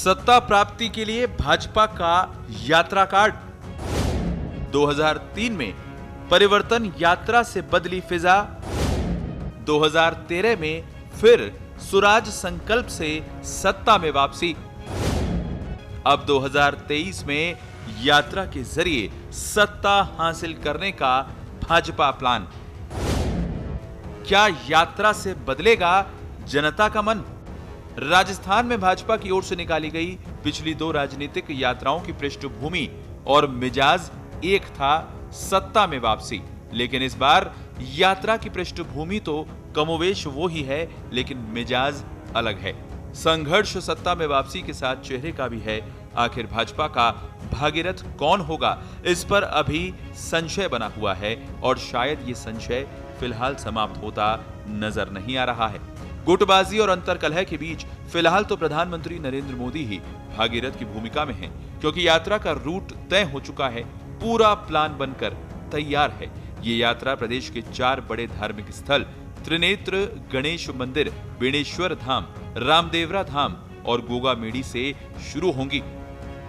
सत्ता प्राप्ति के लिए भाजपा का यात्रा कार्ड। 2003 में परिवर्तन यात्रा से बदली फिजा। 2013 में फिर सुराज संकल्प से सत्ता में वापसी। अब 2023 में यात्रा के जरिए सत्ता हासिल करने का भाजपा प्लान। क्या यात्रा से बदलेगा जनता का मन? राजस्थान में भाजपा की ओर से निकाली गई पिछली 2 राजनीतिक यात्राओं की पृष्ठभूमि और मिजाज एक था, सत्ता में वापसी। लेकिन इस बार यात्रा की पृष्ठभूमि तो कमोवेश वो ही है, लेकिन मिजाज अलग है। संघर्ष सत्ता में वापसी के साथ चेहरे का भी है। आखिर भाजपा का भागीरथ कौन होगा, इस पर अभी संशय बना हुआ है और शायद ये संशय फिलहाल समाप्त होता नजर नहीं आ रहा है। गुटबाजी और अंतरकलह के बीच फिलहाल तो प्रधानमंत्री नरेंद्र मोदी ही भागीरथ की भूमिका में हैं, क्योंकि यात्रा का रूट तय हो चुका है, पूरा प्लान बनकर तैयार है। ये यात्रा प्रदेश के 4 बड़े धार्मिक स्थल त्रिनेत्र गणेश मंदिर, बेणेश्वर धाम, रामदेवरा धाम और गोगामेड़ी से शुरू होंगी।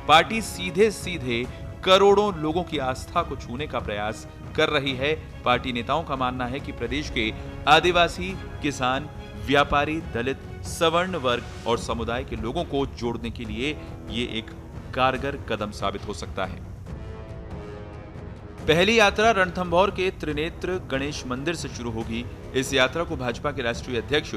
पार्टी सीधे सीधे करोड़ों लोगों की आस्था को छूने का प्रयास कर रही है। पार्टी नेताओं का मानना है कि प्रदेश के आदिवासी, किसान, व्यापारी, दलित, सवर्ण वर्ग और समुदाय के लोगों को जोड़ने के लिए ये एक कारगर कदम साबित हो सकता है। पहली यात्रा रणथंभौर के त्रिनेत्र गणेश मंदिर से शुरू होगी। इस यात्रा को भाजपा के राष्ट्रीय अध्यक्ष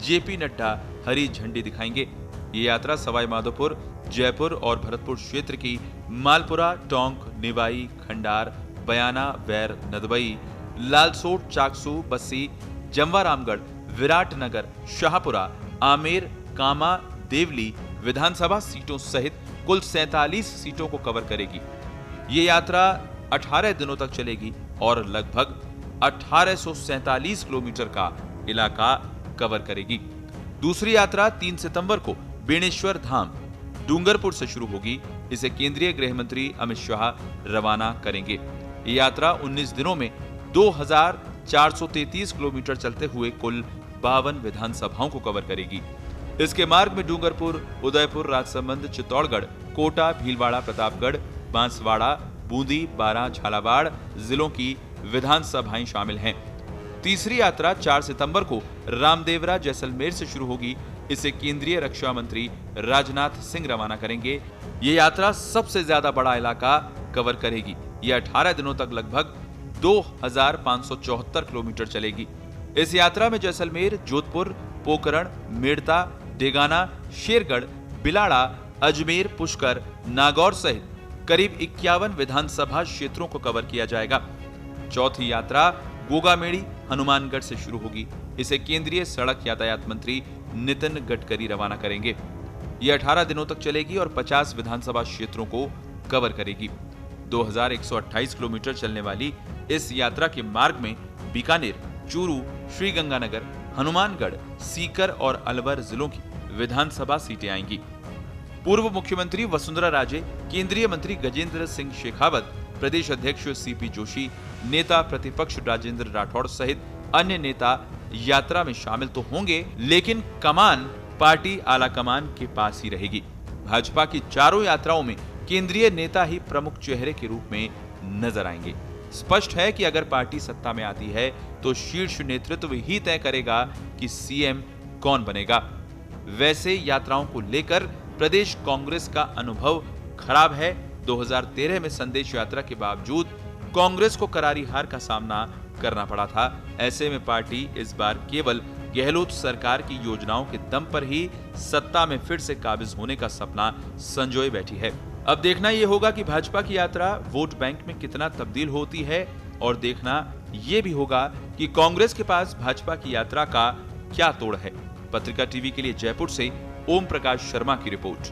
जेपी नड्डा हरी झंडी दिखाएंगे। ये यात्रा सवाई माधोपुर, जयपुर और भरतपुर क्षेत्र की मालपुरा, टोंक, निवाई, खंडार, बयाना, वैर, नदबई, लालसोट, चाकसू, बस्सी, जमवारामगढ़, विराटनगर, शाहपुरा, आमेर, कामा, देवली विधानसभा सीटों सहित कुल 47 सीटों को कवर करेगी। ये यात्रा 18 दिनों तक चलेगी और लगभग 1847 किलोमीटर का इलाका कवर करेगी। दूसरी यात्रा 3 सितंबर को बेणेश्वर धाम, डूंगरपुर से शुरू होगी। इसे केंद्रीय गृह मंत्री अमित शाह रवाना करेंगे। ये यात्रा 19 दिनों में 2433 किलोमीटर चलते हुए कुल 52 विधानसभाओं को कवर करेगी। इसके मार्ग में डूंगरपुर, उदयपुर, राजसमंद, चित्तौड़गढ़, कोटा, भीलवाड़ा, प्रतापगढ़, बांसवाड़ा, बूंदी, बारां, झालावाड़ जिलों की विधानसभाएं शामिल हैं। तीसरी यात्रा 4 सितंबर को रामदेवरा, जैसलमेर से शुरू होगी। इसे केंद्रीय रक्षा मंत्री राजनाथ सिंह रवाना करेंगे। ये यात्रा सबसे ज्यादा बड़ा इलाका कवर करेगी। यह 18 दिनों तक लगभग 2574 किलोमीटर चलेगी। इस यात्रा में जैसलमेर, जोधपुर, पोकरण, मेड़ता, डेगाना, शेरगढ़, बिलाड़ा, अजमेर, पुष्कर, नागौर सहित करीब 51 विधानसभा क्षेत्रों को कवर किया जाएगा। चौथी यात्रा गोगामेड़ी, हनुमानगढ़ से शुरू होगी। इसे केंद्रीय सड़क यातायात मंत्री नितिन गडकरी रवाना करेंगे। यह 18 दिनों तक चलेगी और 50 विधानसभा क्षेत्रों को कवर करेगी। 2128 किलोमीटर चलने वाली इस यात्रा के मार्ग में बीकानेर, चूरू, श्रीगंगानगर, हनुमानगढ़, सीकर और अलवर जिलों की विधानसभा सीटें आएंगी। पूर्व मुख्यमंत्री वसुंधरा राजे, केंद्रीय मंत्री गजेंद्र सिंह शेखावत, प्रदेश अध्यक्ष सीपी जोशी, नेता प्रतिपक्ष राजेंद्र राठौड़ सहित अन्य नेता यात्रा में शामिल तो होंगे, लेकिन कमान पार्टी आला कमान के पास ही रहेगी। भाजपा की चारों यात्राओं में केंद्रीय नेता ही प्रमुख चेहरे के रूप में नजर आएंगे। स्पष्ट है कि अगर पार्टी सत्ता में आती है तो शीर्ष नेतृत्व ही तय करेगा कि सीएम कौन बनेगा। वैसे यात्राओं को लेकर प्रदेश कांग्रेस का अनुभव खराब है। 2013 में संदेश यात्रा के बावजूद कांग्रेस को करारी हार का सामना करना पड़ा था। ऐसे में पार्टी इस बार केवल गहलोत सरकार की योजनाओं के दम पर ही सत्ता में फिर से काबिज होने का सपना संजोए बैठी है। अब देखना यह होगा कि भाजपा की यात्रा वोट बैंक में कितना तब्दील होती है और देखना यह भी होगा कि कांग्रेस के पास भाजपा की यात्रा का क्या तोड़ है। पत्रिका टीवी के लिए जयपुर से ओम प्रकाश शर्मा की रिपोर्ट।